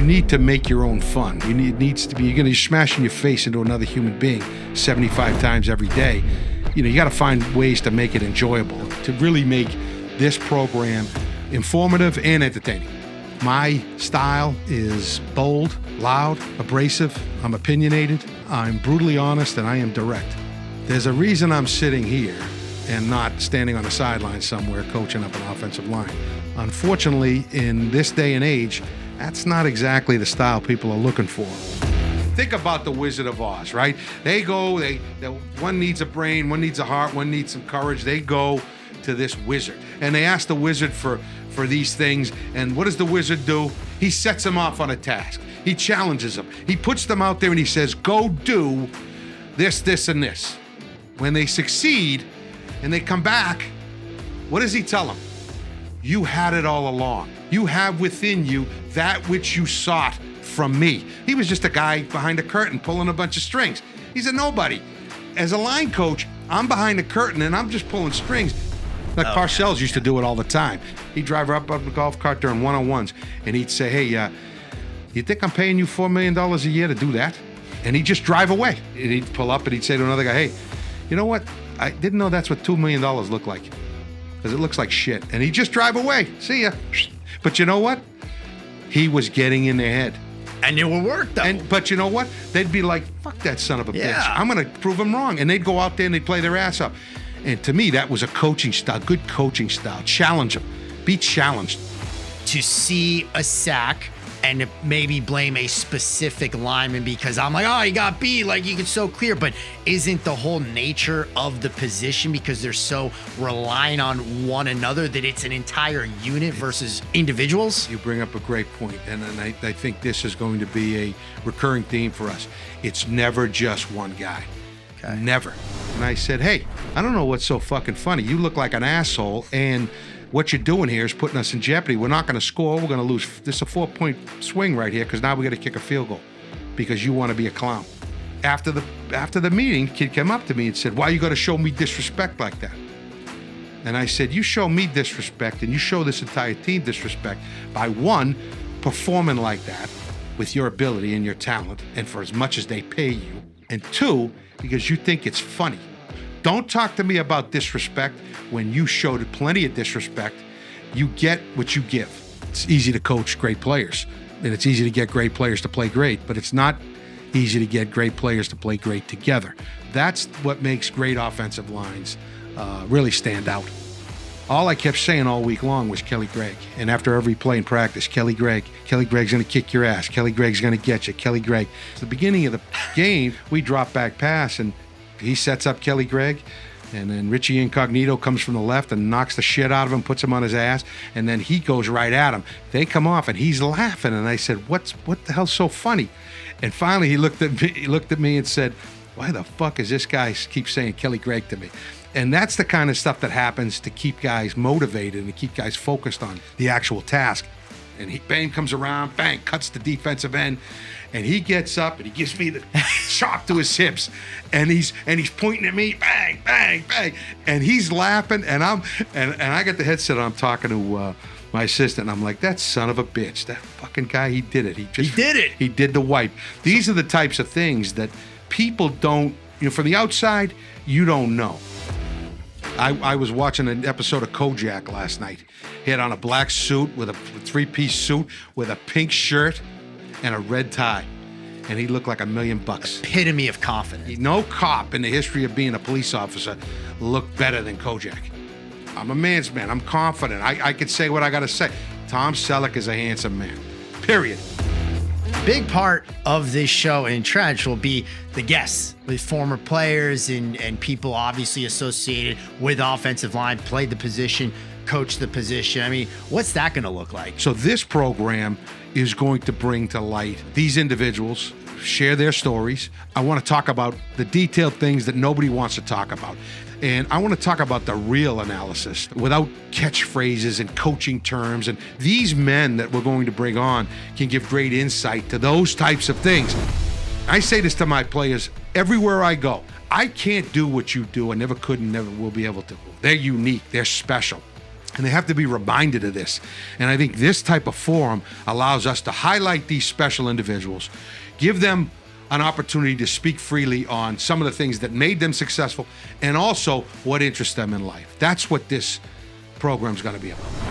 you need to make your own fun. It needs to be, you're going to be smashing your face into another human being 75 times every day. You got to find ways to make it enjoyable, to really make this program informative and entertaining. My style is bold, loud, abrasive. I'm opinionated. I'm brutally honest, and I am direct. There's a reason I'm sitting here and not standing on the sideline somewhere coaching up an offensive line. Unfortunately, in this day and age, that's not exactly the style people are looking for. Think about the Wizard of Oz, right? They go, one needs a brain, one needs a heart, one needs some courage. They go to this wizard, and they ask the wizard for these things, and what does the wizard do? He sets them off on a task. He challenges them. He puts them out there and he says, go do this, this, and this. When they succeed and they come back, what does he tell them? You had it all along. You have within you that which you sought from me. He was just a guy behind a curtain pulling a bunch of strings. He's a nobody. As a line coach, I'm behind the curtain and I'm just pulling strings. Like Parcells used to do it all the time. He'd drive up the golf cart during one-on-ones and he'd say, hey, you think I'm paying you $4 million a year to do that? And he'd just drive away. And he'd pull up and he'd say to another guy, hey, you know what? I didn't know that's what $2 million looked like, because it looks like shit. And he'd just drive away. See ya. But you know what? He was getting in their head. And it would work, though. But you know what? They'd be like, fuck that son of a bitch. I'm going to prove him wrong. And they'd go out there and they'd play their ass up. And to me, that was a coaching style, good coaching style. Challenge them. Be challenged. To see a sack and maybe blame a specific lineman because I'm like, oh, he got beat, like you could so clear, but isn't the whole nature of the position, because they're so relying on one another, that it's an entire unit versus individuals? You bring up a great point, and I think this is going to be a recurring theme for us. It's never just one guy. Okay. Never. And I said, hey, I don't know what's so fucking funny. You look like an asshole, and what you're doing here is putting us in jeopardy. We're not going to score. We're going to lose. This is a 4-point swing right here because now we got to kick a field goal because you want to be a clown. After the meeting, the kid came up to me and said, why you got to show me disrespect like that? And I said, you show me disrespect and you show this entire team disrespect by, one, performing like that with your ability and your talent and for as much as they pay you, and two, because you think it's funny. Don't talk to me about disrespect when you showed plenty of disrespect. You get what you give. It's easy to coach great players, and it's easy to get great players to play great, but it's not easy to get great players to play great together. That's what makes great offensive lines really stand out. All I kept saying all week long was Kelly Gregg. And after every play in practice, Kelly Gregg's going to kick your ass. Kelly Gregg's going to get you. Kelly Gregg. At the beginning of the game, we drop back pass, and he sets up Kelly Gregg, and then Richie Incognito comes from the left and knocks the shit out of him, puts him on his ass, and then he goes right at him. They come off, and he's laughing, and I said, what the hell's so funny? And finally, he looked at me and said, why the fuck is this guy keep saying Kelly Gregg to me? And that's the kind of stuff that happens to keep guys motivated and to keep guys focused on the actual task. And bang comes around, bang, cuts the defensive end, and he gets up and he gives me the chop to his hips, and he's pointing at me, bang, bang, bang, and he's laughing, and I got the headset on, I'm talking to my assistant, and I'm like, that son of a bitch, that fucking guy, he did it. He did it. He did the wipe. These are the types of things that people don't, from the outside, you don't know. I was watching an episode of Kojak last night. He had on a black suit with a three-piece suit with a pink shirt and a red tie. And he looked like $1 million. Epitome of confidence. No cop in the history of being a police officer looked better than Kojak. I'm a man's man. I'm confident. I could say what I got to say. Tom Selleck is a handsome man. Period. Big part of this show and Trench will be the guests with former players and people obviously associated with offensive line, played the position, coached the position. I mean, what's that going to look like? So this program is going to bring to light these individuals, share their stories. I want to talk about the detailed things that nobody wants to talk about. And I want to talk about the real analysis without catchphrases and coaching terms. And these men that we're going to bring on can give great insight to those types of things. I say this to my players everywhere I go. I can't do what you do. I never could and never will be able to. They're unique. They're special. And they have to be reminded of this. And I think this type of forum allows us to highlight these special individuals, give them an opportunity to speak freely on some of the things that made them successful and also what interests them in life. That's what this program's going to be about.